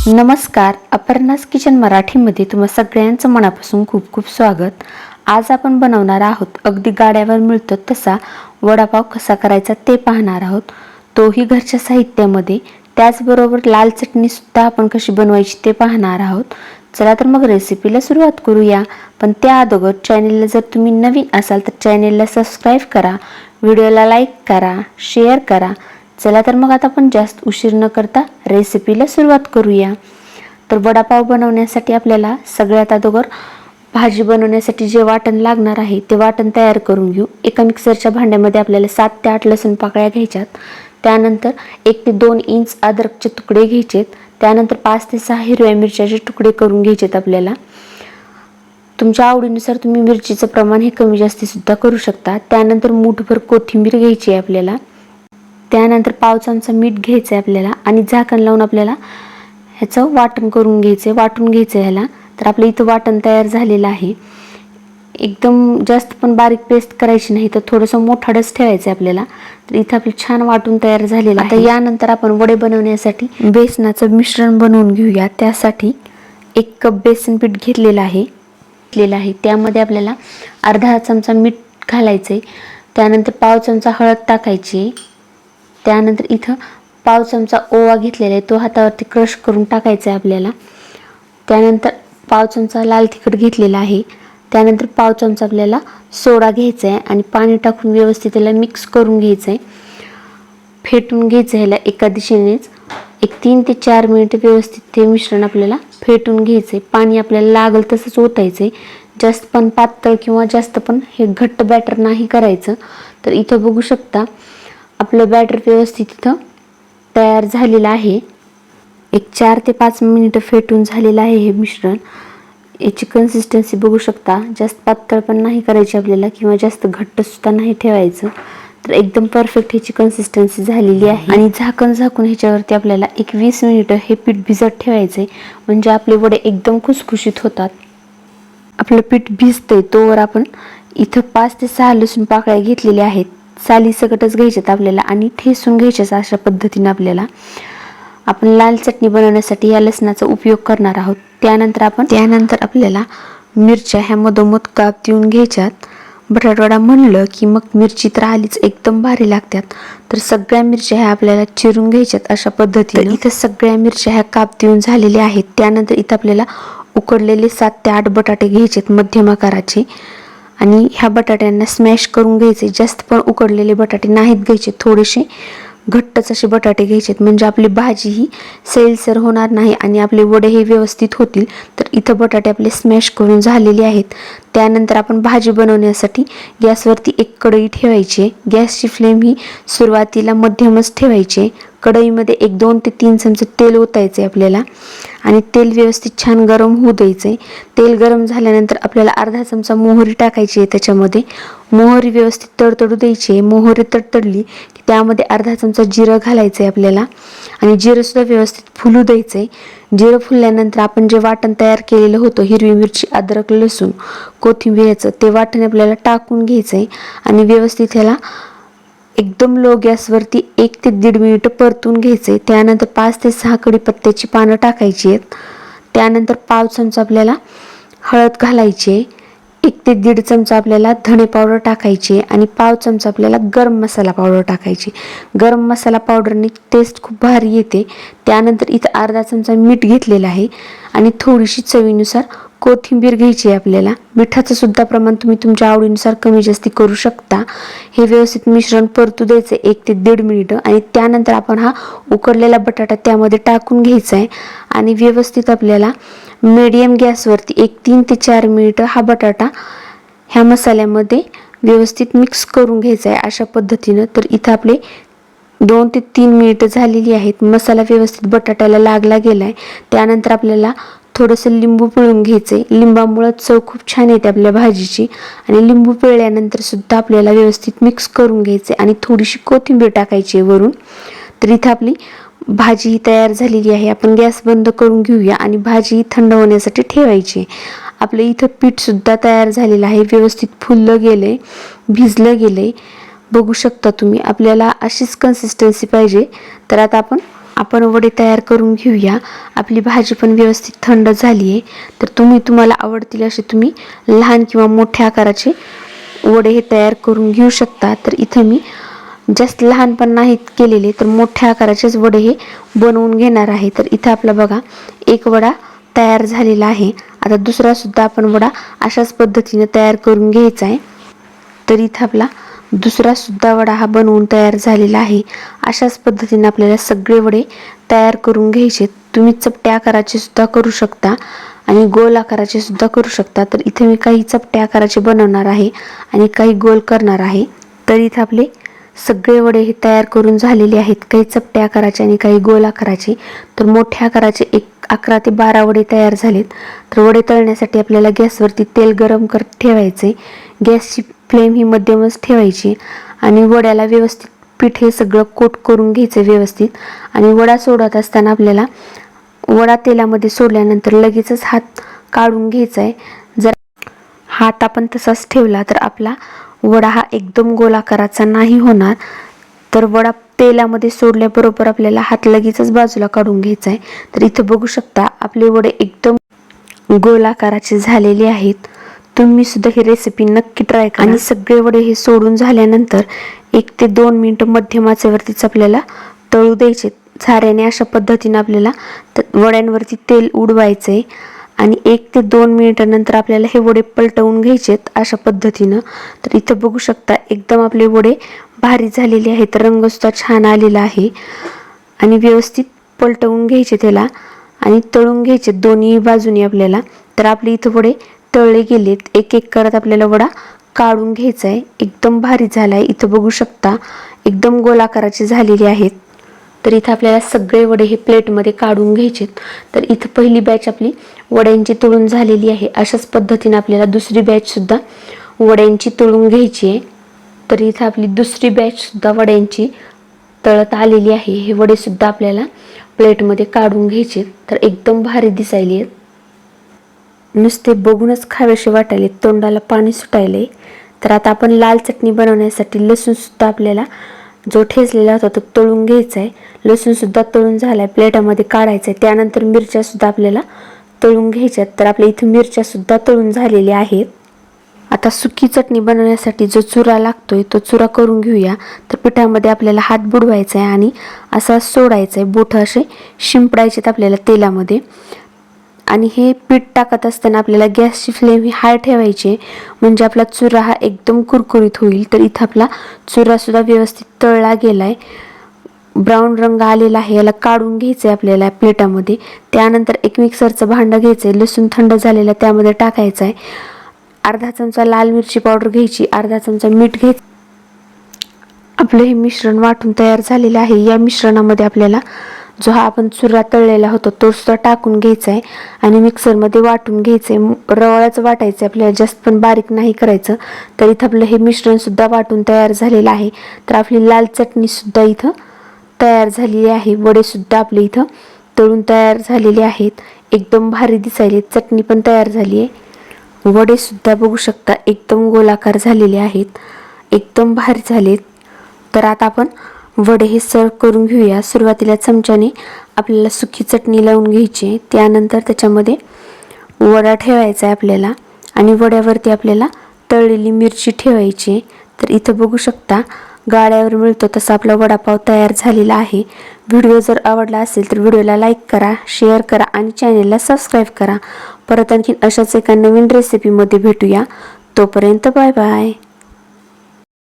नमस्कार, अपर्णास किचन मराठीमध्ये तुम्हा सगळ्यांचं मनापासून खूप खूप स्वागत। आज आपण बनवणार आहोत अगदी गाड्यावर मिळतो तसा वडापाव कसा करायचा ते पाहणार आहोत, तोही घरच्या साहित्यामध्ये। त्याचबरोबर लाल चटणी सुद्धा आपण कशी बनवायची ते पाहणार आहोत। चला तर मग रेसिपीला सुरुवात करूया। पण त्या अगोदर चॅनलला जर तुम्ही नवीन असाल तर चॅनलला सबस्क्राइब करा, व्हिडिओला लाईक करा, शेअर करा। चला तर मग आता आपण जास्त उशीर न करता रेसिपीला सुरुवात करूया। तर वडापाव बनवण्यासाठी आपल्याला सगळ्यात अगोदर भाजी बनवण्यासाठी जे वाटण लागणार आहे ते वाटण तयार करून घेऊ। एका मिक्सरच्या भांड्यामध्ये आपल्याला 7 ते 8 लसूण पाकळ्या घ्यायच्यात। त्यानंतर 1 ते 2 इंच अद्रकचे तुकडे घ्यायचेत। त्यानंतर 5 ते 6 हिरव्या मिरच्याचे तुकडे करून घ्यायचेत आपल्याला। तुमच्या आवडीनुसार तुम्ही मिरचीचं प्रमाण हे कमी जास्ती सुद्धा करू शकता। त्यानंतर मूठभर कोथिंबीर घ्यायची आहे आपल्याला। त्यानंतर पाव चमचा मीठ घ्यायचं आहे आपल्याला आणि झाकण लावून आपल्याला ह्याचं वाटण करून घ्यायचं आहे, वाटून घ्यायचं आहे ह्याला। तर आपलं इथं वाटण तयार झालेलं आहे। एकदम जास्त पण बारीक पेस्ट करायची नाही, तर थोडंसं मोठाडच ठेवायचं आहे आपल्याला। तर इथं आपलं छान वाटून तयार झालेलं आहे। आता यानंतर आपण वडे बनवण्यासाठी बेसनाचं मिश्रण बनवून घेऊया। त्यासाठी 1 कप बेसन पीठ घेतलेलं आहे। त्यामध्ये आपल्याला अर्धा चमचा मीठ घालायचं आहे। त्यानंतर पाव चमचा हळद टाकायची। त्यानंतर इथं पाव चमचा ओवा घेतलेला आहे, तो हातावरती क्रश करून टाकायचा आहे आपल्याला। त्यानंतर पाव चमचा लाल तिखट घेतलेला आहे। त्यानंतर पाव चमचा आपल्याला सोडा घ्यायचा आहे आणि पाणी टाकून व्यवस्थित त्याला मिक्स करून घ्यायचं आहे, फेटून घ्यायचं आहे ह्याला एका दिशेनेच। 3 ते 4 मिनिट व्यवस्थित हे मिश्रण आपल्याला फेटून घ्यायचं आहे। पाणी आपल्याला लागल तसंच ओतायचं आहे, जास्त पण पातळ किंवा जास्त पण हे घट्ट बॅटर नाही करायचं। तर इथं बघू शकता आपलं बॅटर व्यवस्थित इथं तयार झालेलं आहे। 4 ते 5 मिनिट फेटून झालेलं आहे हे मिश्रण। याची कन्सिस्टन्सी बघू शकता, जास्त पातळ पण नाही करायची आपल्याला किंवा जास्त घट्ट सुद्धा नाही ठेवायचं। तर एकदम परफेक्ट ह्याची कन्सिस्टन्सी झालेली आहे। आणि झाकण झाकून ह्याच्यावरती आपल्याला 20 मिनिट हे पीठ भिजत ठेवायचे, म्हणजे आपले वडे एकदम खुसखुशीत होतात। आपलं पीठ भिजतंय तोवर आपण इथं 5 ते 6 लसूण पाकळ्या घेतलेल्या आहेत। साली सकटच घ्यायच्यात आपल्याला आणि ठेसून घ्यायच्यात अशा पद्धतीने आपल्याला। आपण लाल चटणी बनवण्यासाठी या लसणाचा उपयोग करणार आहोत। त्यानंतर आपल्याला मिरच्या ह्या मधोमध काप देऊन घ्यायच्यात। बटाटवडा म्हणलं की मग मिरची तर आलीच, एकदम भारी लागतात। तर सगळ्या मिरच्या ह्या आपल्याला चिरून घ्यायच्यात अशा पद्धतीने। इथं सगळ्या मिरच्या ह्या काप देऊन झालेल्या आहेत। त्यानंतर इथं आपल्याला उकडलेले 7 ते 8 बटाटे घ्यायचेत मध्यम आकाराचे आणि ह्या बटाट्यांना स्मॅश करून घ्यायचे। जास्त पण उकडलेले बटाटे नाहीत घ्यायचे, थोडेसे घट्टच असे बटाटे घ्यायचेत, म्हणजे आपली भाजी ही सैलसर होणार नाही आणि आपले वडे हे व्यवस्थित होतील। तर इथं बटाटे आपले स्मॅश करून झालेले आहेत। त्यानंतर आपण भाजी बनवण्यासाठी गॅसवरती 1 कढई ठेवायची। गॅसची फ्लेम ही सुरुवातीला मध्यमच ठेवायची। कढईमध्ये 2 ते 3 चमचे तेल ओतायचे आपल्याला आणि तेल व्यवस्थित छान गरम होऊ द्यायचे। तेल गरम झाल्यानंतर आपल्याला अर्धा चमचा मोहरी टाकायची आहे त्याच्यामध्ये। मोहरी व्यवस्थित तडतडू द्यायची। मोहरी तडतडली की त्यामध्ये अर्धा चमचा जिरं घालायचं आहे आपल्याला आणि जिरं सुद्धा व्यवस्थित फुलू द्यायचं। जिरं फुलल्यानंतर आपण जे वाटण तयार केलेलं होतं, हिरवी मिरची, अद्रक, लसूण, कोथिंबीरचं, ते वाटण आपल्याला टाकून घ्यायचंय आणि व्यवस्थित ह्याला एकदम लो गॅसवरती 1 ते 1.5 मिनिट परतून घ्यायचे। त्यानंतर 5 ते 6 कढीपत्त्याची पानं टाकायची आहेत। त्यानंतर पाव चमचा आपल्याला हळद घालायची, 1 ते 1.5 चमचा आपल्याला धणे पावडर टाकायची आणि पाव चमचा आपल्याला गरम मसाला पावडर टाकायची। गरम मसाला पावडरने टेस्ट खूप भारी येते। त्यानंतर इथं अर्धा चमचा मीठ घेतलेलं आहे आणि थोडीशी चवीनुसार कोथिंबीर घ्यायची आहे आपल्याला। मिठाचं सुद्धा प्रमाण तुम्ही तुमच्या आवडीनुसार कमी जास्ती करू शकता। हे व्यवस्थित मिश्रण परतू द्यायचं 1 ते 1.5 मिनिट आणि त्यानंतर आपण हा उकडलेला बटाटा त्यामध्ये टाकून घ्यायचा आहे आणि व्यवस्थित आपल्याला मीडियम गॅसवरती 3 ते 4 मिनिट हा बटाटा ह्या मसाल्यामध्ये व्यवस्थित मिक्स करून घ्यायचा आहे अशा पद्धतीनं। तर इथं आपले 2 ते 3 मिनिट झालेली आहेत। मसाला व्यवस्थित बटाट्याला लागला गेलाय। त्यानंतर आपल्याला थोडंसं लिंबू पिळून घ्यायचे। लिंबामुळे चव खूप छान येते आपल्या भाजीची आणि लिंबू पिळल्यानंतर सुद्धा आपल्याला व्यवस्थित मिक्स करून घ्यायचे आणि थोडीशी कोथिंबीर टाकायची वरून। तर इथं आपली भाजी ही तयार झालेली आहे। आपण गॅस बंद करून घेऊया आणि भाजी थंड होण्यासाठी ठेवायची। आपलं इथं पीठ सुद्धा तयार झालेलं आहे, व्यवस्थित फुललं गेलंय, भिजलं गेलंय। बघू शकता तुम्ही, आपल्याला अशीच कन्सिस्टन्सी पाहिजे। तर आता आपण आपण वडे तयार करून घेऊया। आपली भाजी पण व्यवस्थित थंड झाली आहे, तर तुम्हाला आवडतील असे तुम्ही लहान किंवा मोठ्या आकाराचे वडे हे तयार करून घेऊ शकता। तर इथे मी जास्त लहान पण नाहीत केलेले, तर मोठ्या आकाराचेच वडे हे बनवून घेणार आहे। तर इथे आपला बघा एक वडा तयार झालेला आहे। आता दुसरा सुद्धा आपण वडा अशाच पद्धतीने तयार करून घ्यायचा आहे। तर इथे आपला दुसरा सुद्धा वडा हा बनवून तयार झालेला आहे। अशाच पद्धतीने आपल्याला सगळे वडे तयार करून घ्यायचे। तुम्ही चपट्या आकाराचे सुद्धा करू शकता आणि गोल आकाराचे सुद्धा करू शकता। तर इथे मी काही चपट्या आकाराचे बनवणार आहे आणि काही गोल करणार आहे। तर इथे आपले सगळे वडे हे तयार करून झालेले आहेत, काही चपट्या आकाराचे आणि काही गोल आकाराचे। तर मोठ्या आकाराचे 11 ते 12 वडे तयार झालेत। तर वडे तळण्यासाठी आपल्याला गॅसवरती तेल गरम करत ठेवायचे। गॅसची फ्लेम ही मध्यमच ठेवायची आणि वड्याला व्यवस्थित पीठ हे सगळं कोट करून घ्यायचं व्यवस्थित। आणि वडा सोडत असताना आपल्याला वडा तेलामध्ये सोडल्यानंतर लगेचच हात काढून घ्यायचा आहे। जर हात आपण तसाच ठेवला तर आपला वडा हा एकदम गोल आकाराचा नाही होणार। तर वडा तेलामध्ये सोडल्याबरोबर आपल्याला हात लगेचच बाजूला काढून घ्यायचा आहे। तर इथे बघू शकता आपले वडे एकदम गोल आकाराचे झालेले आहेत। तुम्ही सुद्धा ही रेसिपी नक्की ट्राय करा। आणि सगळे वडे हे सोडून झाल्यानंतर 1 ते 2 मिनिटं मध्यम आचेवरतीच आपल्याला तळू द्यायचे। झाऱ्याने अशा पद्धतीने आपल्याला वड्यांवरती तेल उडवायचे आणि 1 ते 2 मिनिटानंतर आपल्याला हे वडे पलटवून घ्यायचेत अशा पद्धतीनं। तर इथं बघू शकता एकदम आपले वडे भारी झालेले आहेत, रंग सुद्धा छान आलेला आहे आणि व्यवस्थित पलटवून घ्यायचे त्याला आणि तळून घ्यायचे दोन्ही बाजूनी आपल्याला। तर आपले इथं वडे तळले गेलेत, एक एक करत आपल्याला वडा काढून घ्यायचा आहे। एकदम भारी झालाय, इथं बघू शकता एकदम गोलाकाराचे झालेले आहेत। तर इथं आपल्याला सगळे वडे हे प्लेटमध्ये काढून घ्यायचे। तर इथं पहिली बॅच आपली वड्यांची तळून झालेली आहे। अशाच पद्धतीने आपल्याला दुसरी बॅच सुद्धा वड्यांची तळून घ्यायची आहे। तर इथं आपली दुसरी बॅच सुद्धा वड्यांची तळत आलेली आहे। हे वडे सुद्धा आपल्याला प्लेटमध्ये काढून घ्यायचे। तर एकदम भारी दिसायले आहेत, नुसते बघूनच खावेसे वाटायले, तोंडाला पाणी सुटायले। तर आता आपण लाल चटणी बनवण्यासाठी लसूण सुद्धा आपल्याला जो ठेचलेला होता तो तळून घ्यायचा आहे। लसूण सुद्धा तळून झालाय, प्लेटामध्ये काढायचा आहे। त्यानंतर मिरच्या सुद्धा आपल्याला तळून घ्यायच्यात। तर आपल्या इथे मिरच्या सुद्धा तळून झालेल्या आहेत। आता सुकी चटणी बनवण्यासाठी जो चुरा लागतोय तो चुरा करून घेऊया। तर पिठामध्ये आपल्याला हात बुडवायचा आहे आणि असा सोडायचा आहे, बोट असे शिंपडायचेत आपल्याला तेलामध्ये। आणि हे पीठ टाकत असताना आपल्याला गॅसची फ्लेम ही हाय ठेवायची, म्हणजे आपला चुरा हा एकदम कुरकुरीत होईल। तर इथं आपला चुरा सुद्धा व्यवस्थित तळला गेलाय, ब्राऊन रंग आलेला आहे। याला काढून घ्यायचंय आपल्याला प्लेटामध्ये। त्यानंतर एक मिक्सरचं भांडं घ्यायचंय, लसूण थंड झालेला त्यामध्ये टाकायचा आहे। अर्धा चमचा लाल मिरची पावडर घ्यायची, अर्धा चमचा मीठ घ्यायचं। आपलं हे मिश्रण वाटून तयार झालेलं आहे। या मिश्रणामध्ये आपल्याला जो हा आपण चुरा तळलेला होता तो सुद्धा टाकून घ्यायचा आहे आणि मिक्सरमध्ये वाटून घ्यायचंय। रवाळाच वाटायचं आपल्याला, जास्त पण बारीक नाही करायचं। तर इथं आपलं हे मिश्रण सुद्धा वाटून तयार झालेलं आहे। तर आपली लाल चटणी सुद्धा इथं तयार झालेली आहे। वडे सुद्धा आपले इथं तळून तयार झालेले आहेत, एकदम भारी दिसायले। चटणी पण तयार झाली आहे, वडे सुद्धा बघू शकता एकदम गोलाकार झालेले आहेत, एकदम भारी झालेत। तर आता आपण वडे हे सर्व करून घेऊया। सुरुवातीला चमच्याने आपल्याला सुकी चटणी लावून घ्यायची, त्यानंतर त्याच्यामध्ये वडा ठेवायचा आहे आपल्याला आणि वड्यावरती आपल्याला तळलेली मिरची ठेवायची। तर इथं बघू शकता गाड्यावर मिळतो तसा आपला वडापाव तयार झालेला आहे। व्हिडिओ जर आवडला असेल तर व्हिडिओला लाईक करा, शेअर करा आणि चॅनेलला सबस्क्राईब करा। परत आणखीन अशाच एका नवीन रेसिपीमध्ये भेटूया, तोपर्यंत बाय बाय।